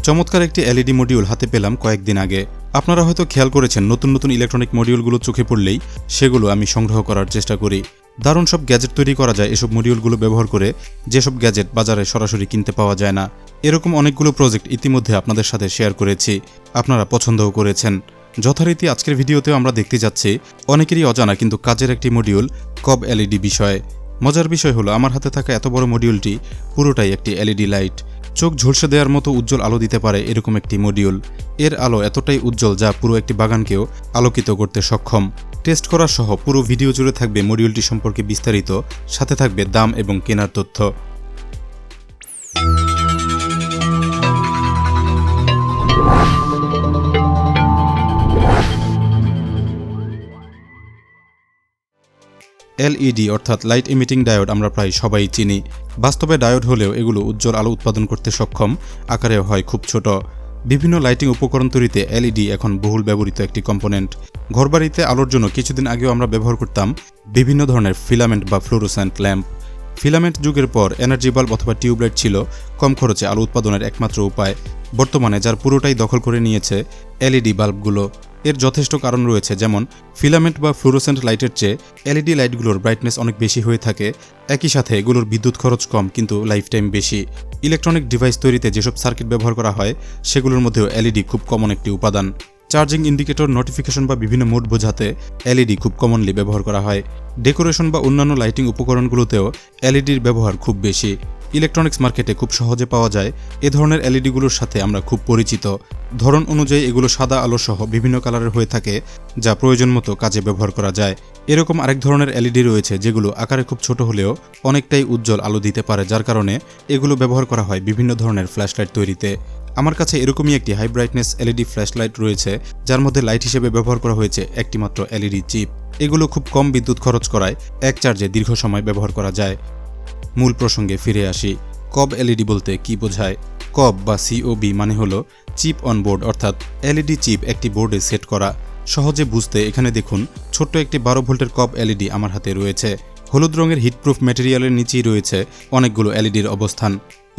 চমৎকার একটি LED module হাতে পেলাম কয়েকদিন আগে। আপনারা হয়তো খেয়াল করেছেন নতুন নতুন ইলেকট্রনিক মডিউলগুলো চোখে পড়লেই সেগুলো আমি সংগ্রহ করার চেষ্টা করি। দারুণ সব গ্যাজেট তৈরি করা যায় এসব মডিউলগুলো ব্যবহার করে, যেসব গ্যাজেট বাজারে সরাসরি কিনতে পাওয়া যায় না। এরকম অনেকগুলো প্রজেক্ট ইতিমধ্যে আপনাদের সাথে শেয়ার করেছি, আপনারা পছন্দও করেছেন। যথারীতি আজকের ভিডিওতেও আমরা দেখতে যাচ্ছি অনেকেরই অজানা কিন্তু কাজের একটি মডিউল COB এলইডি বিষয়। মজার বিষয় হলো আমার হাতে থাকা এত বড় মডিউলটি পুরোটাই একটি এলইডি লাইট। চোখ ঝলসে দেওয়ার মতো উজ্জ্বল আলো দিতে পারে এরকম একটি মডিউল। এর আলো এতটাই উজ্জ্বল যা পুরো একটি বাগানকেও আলোকিত করতে সক্ষম। টেস্ট করা সহ পুরো ভিডিও জুড়ে থাকবে মডিউলটি সম্পর্কে বিস্তারিত, সাথে থাকবে দাম এবং কেনার তথ্য। এলইডি অর্থাৎ লাইট ইমিটিং ডায়োড আমরা প্রায় সবাই চিনি। বাস্তবে ডায়োড হলেও এগুলো উজ্জ্বল আলো উৎপাদন করতে সক্ষম, আকারেও হয় খুব ছোট। বিভিন্ন লাইটিং উপকরণ তৈরিতে এলইডি এখন বহুল ব্যবহৃত একটি কম্পোনেন্ট। ঘরবাড়িতে আলোর জন্য কিছুদিন আগেও আমরা ব্যবহার করতাম বিভিন্ন ধরনের ফিলামেন্ট বা ফ্লোরোসেন্ট ল্যাম্প। ফিলামেন্ট যুগের পর এনার্জি বাল্ব অথবা টিউবলাইট ছিল কম খরচে আলো উৎপাদনের একমাত্র উপায়। বর্তমানে যার পুরোটাই দখল করে নিয়েছে এলইডি বাল্বগুলো। এর যথেষ্ট কারণ রয়েছে, যেমন ফিলামেন্ট বা ফ্লুরোসেন্ট লাইটের চেয়ে এলইডি লাইটগুলোর ব্রাইটনেস অনেক বেশি হয়ে থাকে। একই সাথে এগুলোর বিদ্যুৎ খরচ কম কিন্তু লাইফ টাইম বেশি। ইলেকট্রনিক ডিভাইস তৈরিতে যেসব সার্কিট ব্যবহার করা হয় সেগুলোর মধ্যেও এলইডি খুব কমন একটি উপাদান। চার্জিং ইন্ডিকেটর, নোটিফিকেশন বা বিভিন্ন মোড বোঝাতে এলইডি খুব কমনলি ব্যবহার করা হয়। ডেকোরেশন বা অন্যান্য লাইটিং উপকরণগুলোতেও এলইডির ব্যবহার খুব বেশি। ইলেকট্রনিক্স মার্কেটে খুব সহজে পাওয়া যায় এ ধরনের এলইডিগুলোর সাথে আমরা খুব পরিচিত। ধরন অনুযায়ী এগুলো সাদা আলো সহ বিভিন্ন কালারের হয়ে থাকে, যা প্রয়োজন মতো কাজে ব্যবহার করা যায়। এরকম আরেক ধরনের এলইডি রয়েছে যেগুলো আকারে খুব ছোট হলেও অনেকটাই উজ্জ্বল আলো দিতে পারে, যার কারণে এগুলো ব্যবহার করা হয় বিভিন্ন ধরনের ফ্ল্যাশলাইট তৈরিতে। আমার কাছে এরকমই একটি হাই ব্রাইটনেস এলইডি ফ্ল্যাশলাইট রয়েছে, যার মধ্যে লাইট হিসেবে ব্যবহার করা হয়েছে একটি মাত্র এলইডি চিপ। এগুলো খুব কম বিদ্যুৎ খরচ করায় এক চার্জে দীর্ঘ সময় ব্যবহার করা যায়। মূল প্রসঙ্গে ফিরে আসি। COB এলইডি বলতে কি বোঝায়? COB বা COB মানে হলো চিপ অন বোর্ড, অর্থাৎ এলইডি চিপ একটি বোর্ডে সেট করা। সহজে বুঝতে এখানে দেখুন, ছোট্ট একটি 12 ভোল্টের COB এলইডি আমার হাতে রয়েছে। হলুদ রঙের হিটপ্রুফ ম্যাটেরিয়ালের নিচেই রয়েছে অনেকগুলো এলইডির অবস্থান।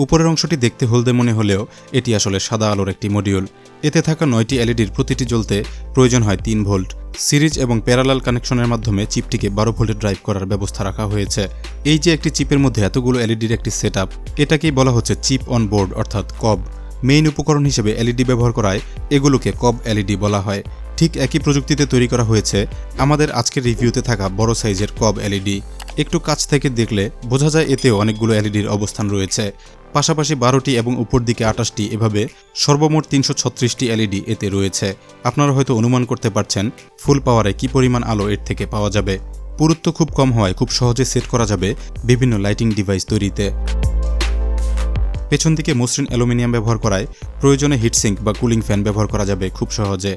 উপরের অংশটি দেখতে হলদে মনে হলেও এটি আসলে সাদা আলোর একটি মডিউল। এতে থাকা 9টি এলইডির প্রতিটি জ্বলতে প্রয়োজন হয় 3 ভোল্ট। সিরিজ এবং প্যারালাল কানেকশনের মাধ্যমে চিপটিকে 12 ভোল্টে ড্রাইভ করার ব্যবস্থা রাখা হয়েছে। এই যে একটি চিপের মধ্যে এতগুলো এলইডির একটি সেটআপ, এটাকেই বলা হচ্ছে চিপ অন বোর্ড অর্থাৎ COB। মেইন উপকরণ হিসেবে এলইডি ব্যবহার করায় এগুলোকে COB এলইডি বলা হয়। ঠিক একই প্রযুক্তিতে তৈরি করা হয়েছে আমাদের আজকের রিভিউতে থাকা বড় সাইজের COB এলইডি। একটু কাছ থেকে দেখলে বোঝা যায় এতেও অনেকগুলো এলইডির অবস্থান রয়েছে, পাশাপাশি 12টি এবং উপর দিকে 28টি, এভাবে সর্বমোট 336টি এলইডি এতে রয়েছে। আপনারা হয়তো অনুমান করতে পারছেন ফুল পাওয়ারে কি পরিমাণ আলো এর থেকে পাওয়া যাবে। পুরুত্ব খুব কম হওয়ায় খুব সহজে সেট করা যাবে বিভিন্ন লাইটিং ডিভাইস তৈরিতে। পেছন দিকে মসৃণ অ্যালুমিনিয়াম ব্যবহার করায় প্রয়োজনে হিটসিঙ্ক বা কুলিং ফ্যান ব্যবহার করা যাবে খুব সহজে।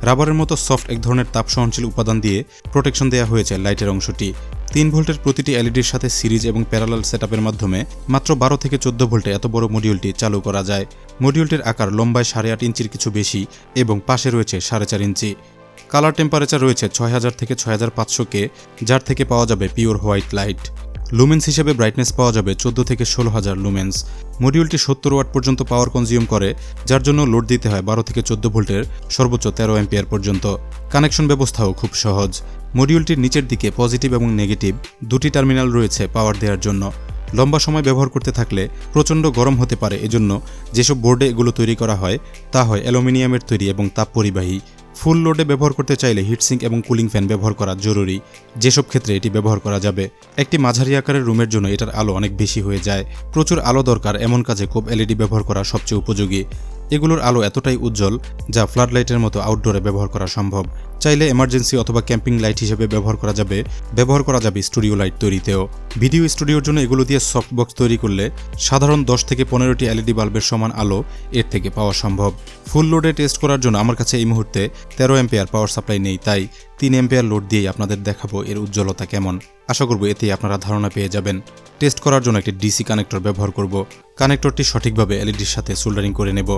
রাবারের মতো সফট এক ধরনের তাপ সহনশীল উপাদান দিয়ে প্রোটেকশন দেওয়া হয়েছে লাইটের অংশটি। 3 ভোল্টের প্রতিটি এলইডির সাথে সিরিজ এবং প্যারালাল সেটআপের মাধ্যমে মাত্র 12 থেকে 14 ভোল্টে এত বড় মডিউলটি চালু করা যায়। মডিউলটির আকার লম্বায় 8.5 ইঞ্চির কিছু বেশি এবং পাশে রয়েছে 4.5 ইঞ্চি। কালার টেম্পারেচার রয়েছে 6000 থেকে 6500 কে, যার থেকে পাওয়া যাবে পিওর হোয়াইট লাইট। লুমেন্স হিসেবে ব্রাইটনেস পাওয়া যাবে 14 থেকে 16000 লুমেন্স। মডিউলটি 70 ওয়াট পর্যন্ত পাওয়ার কনজিউম করে, যার জন্য লোড দিতে হয় 12 থেকে 14 ভোল্টের সর্বোচ্চ 13 অ্যাম্পিয়ার পর্যন্ত। কানেকশন ব্যবস্থাও খুব সহজ। মডিউলটির নিচের দিকে পজিটিভ এবং নেগেটিভ দুটি টার্মিনাল রয়েছে পাওয়ার দেওয়ার জন্য। লম্বা সময় ব্যবহার করতে থাকলে প্রচণ্ড গরম হতে পারে, এজন্য যেসব বোর্ডে এগুলো তৈরি করা হয় তা হয় অ্যালুমিনিয়ামের তৈরি এবং তাপ পরিবাহী। ফুল লোডে ব্যবহার করতে চাইলে হিটসিঙ্ক এবং কুলিং ফ্যান ব্যবহার করা জরুরি, যেসব ক্ষেত্রে এটি ব্যবহার করা যাবে। একটি মাঝারি আকারের রুমের জন্য এটার আলো অনেক বেশি হয়ে যায়। প্রচুর আলো দরকার এমন কাজে COB এলইডি ব্যবহার করা সবচেয়ে উপযোগী। এগুলোর আলো এতটাই উজ্জ্বল যা ফ্লাড লাইটের মতো আউটডোরে ব্যবহার করা সম্ভব। চাইলে এমার্জেন্সি অথবা ক্যাম্পিং লাইট হিসেবে ব্যবহার করা যাবে স্টুডিও লাইট তৈরিতেও। ভিডিও স্টুডিওর জন্য এগুলো দিয়ে সফট বক্স তৈরি করলে সাধারণ 10 থেকে 15টি এলইডি বাল্বের সমান আলো এর থেকে পাওয়া সম্ভব। ফুল লোডে টেস্ট করার জন্য আমার কাছে এই মুহূর্তে 13 অ্যাম্পিয়ার পাওয়ার সাপ্লাই নেই, তাই 3 অ্যাম্পিয়ার লোড দিয়েই আপনাদের দেখাবো এর উজ্জ্বলতা কেমন। আশা করব এতেই আপনারা ধারণা পেয়ে যাবেন। টেস্ট করার জন্য একটি ডিসি কানেক্টর ব্যবহার করব। কানেক্টরটি সঠিকভাবে এলইডির সাথে সোল্ডারিং করে নেব।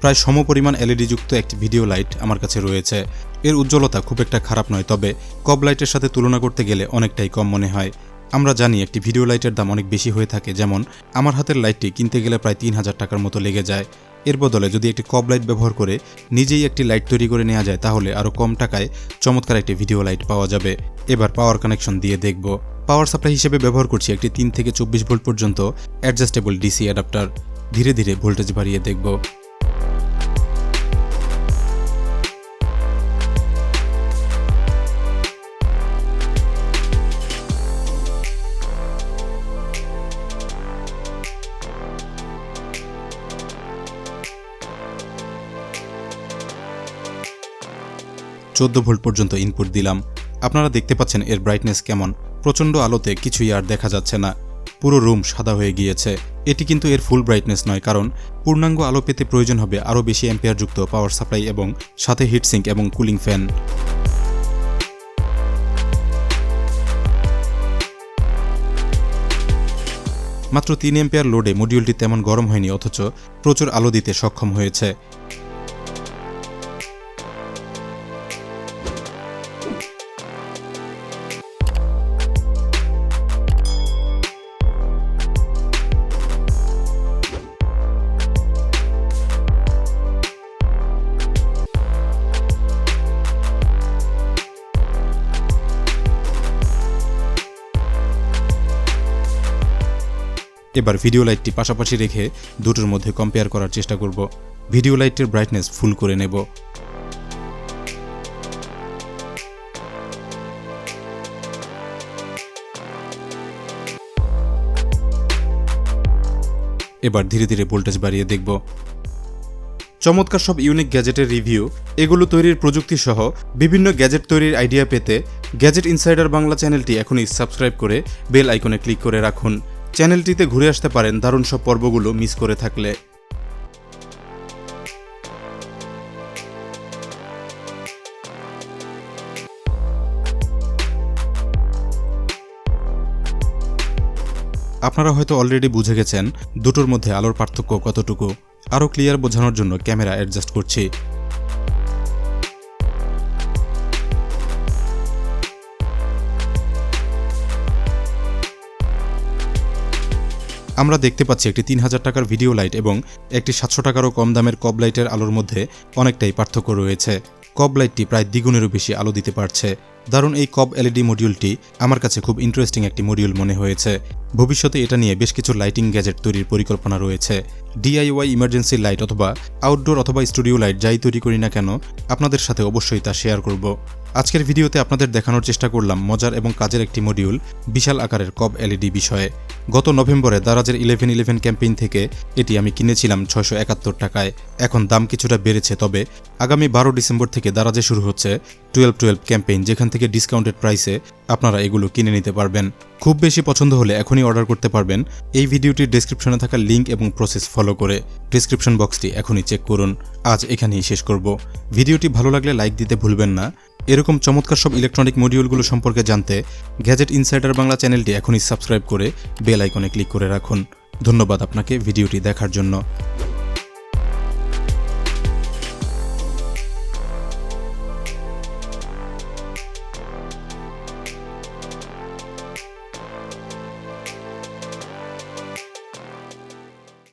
প্রায় সমপরিমাণ এলইডি যুক্ত একটি ভিডিও লাইট আমার কাছে রয়েছে। এর উজ্জ্বলতা খুব একটা খারাপ নয়, তবে কব লাইটের সাথে তুলনা করতে গেলে অনেকটাই কম মনে হয়। আমরা জানি একটি ভিডিও লাইটের দাম অনেক বেশি হয়ে থাকে, যেমন আমার হাতের লাইটটি কিনতে গেলে প্রায় ৩,০০০ টাকার মতো লেগে যায়। এর বদলে যদি একটি কব লাইট ব্যবহার করে নিজেই একটি লাইট তৈরি করে নেওয়া যায় তাহলে আরও কম টাকায় চমৎকার একটি ভিডিও লাইট পাওয়া যাবে। এবার পাওয়ার কানেকশন দিয়ে দেখব। পাওয়ার সাপ্লাই হিসেবে ব্যবহার করছি একটি ৩ থেকে ২৪ ভোল্ট পর্যন্ত অ্যাডজাস্টেবল ডিসি অ্যাডাপ্টার। ধীরে ধীরে ভোল্টেজ বাড়িয়ে দেখব। চোদ্দ ভোল্ট পর্যন্ত ইনপুট দিলাম। আপনারা দেখতে পাচ্ছেন এর ব্রাইটনেস কেমন। প্রচণ্ড আলোতে কিছুই আর দেখা যাচ্ছে না, পুরো রুম সাদা হয়ে গিয়েছে। এটি কিন্তু এর ফুল ব্রাইটনেস নয়, কারণ পূর্ণাঙ্গ আলো পেতে প্রয়োজন হবে আরও বেশি অ্যাম্পিয়ারযুক্ত পাওয়ার সাপ্লাই এবং সাথে হিটসিঙ্ক এবং কুলিং ফ্যান। মাত্র ৩ অ্যাম্পিয়ার লোডে মডিউলটি তেমন গরম হয়নি, অথচ প্রচুর আলো দিতে সক্ষম হয়েছে। এবার ভিডিও লাইটটি পাশাপাশি রেখে দুটোর মধ্যে কম্পেয়ার করার চেষ্টা করব। ভিডিও লাইটের ব্রাইটনেস ফুল করে নেব। এবার ধীরে ধীরে ভোল্টেজ বাড়িয়ে দেখব। চমৎকার সব ইউনিক গ্যাজেটের রিভিউ, এগুলো তৈরির প্রযুক্তি সহ বিভিন্ন গ্যাজেট তৈরির আইডিয়া পেতে গ্যাজেট ইনসাইডার বাংলা চ্যানেলটি এখনই সাবস্ক্রাইব করে বেল আইকনে ক্লিক করে রাখুন। চ্যানেলটিতে ঘুরে আসতে পারেন দারুণ সব পর্বগুলো মিস করে থাকলে। আপনারা হয়তো অলরেডি বুঝে গেছেন দুটোর মধ্যে আলোর পার্থক্য কতটুকু। আরও ক্লিয়ার বোঝানোর জন্য ক্যামেরা অ্যাডজাস্ট করছি। আমরা দেখতে পাচ্ছি একটি ৩,০০০ টাকার ভিডিও লাইট এবং একটি ৭০০ টাকারও কম দামের কব লাইটের আলোর মধ্যে অনেকটাই পার্থক্য রয়েছে। কব লাইটটি প্রায় দ্বিগুণেরও বেশি আলো দিতে পারছে। দারুণ এই কব এলইডি মডিউলটি আমার কাছে খুব ইন্টারেস্টিং একটি মডিউল মনে হয়েছে। ভবিষ্যতে এটা নিয়ে বেশ কিছু লাইটিং গ্যাজেট তৈরির পরিকল্পনা রয়েছে। ডিআইওয়াই ইমার্জেন্সি লাইট অথবা আউটডোর অথবা স্টুডিও লাইট যাই তৈরি করি না কেন, আপনাদের সাথে অবশ্যই তা শেয়ার করব। আজকের ভিডিওতে আপনাদের দেখানোর চেষ্টা করলাম মজার এবং কাজের একটি মডিউল বিশাল আকারের কব এলইডি বিষয়ে। গত নভেম্বরে দারাজের 11/11 ক্যাম্পেইন থেকে এটি আমি কিনেছিলাম 671 টাকায়। এখন দাম কিছুটা বেড়েছে, তবে আগামী 12 ডিসেম্বর থেকে দারাজে শুরু হচ্ছে 12/12 ক্যাম্পেইন, যেখান থেকে ডিসকাউন্টেড প্রাইসে আপনারা এগুলো কিনে নিতে পারবেন। খুব বেশি পছন্দ হলে এখনই অর্ডার করতে পারবেন এই ভিডিওটির ডেসক্রিপশনে থাকা লিঙ্ক এবং প্রসেস ফলো করে। ডেসক্রিপশন বক্সটি এখনই চেক করুন। আজ এখানেই শেষ করব। ভিডিওটি ভালো লাগলে লাইক দিতে ভুলবেন না। এরকম চমৎকার সব ইলেকট্রনিক মডিউলগুলো সম্পর্কে জানতে গ্যাজেট ইনসাইডার বাংলা চ্যানেলটি এখনই সাবস্ক্রাইব করে বেল আইকনে ক্লিক করে রাখুন। ধন্যবাদ আপনাকে ভিডিওটি দেখার জন্য।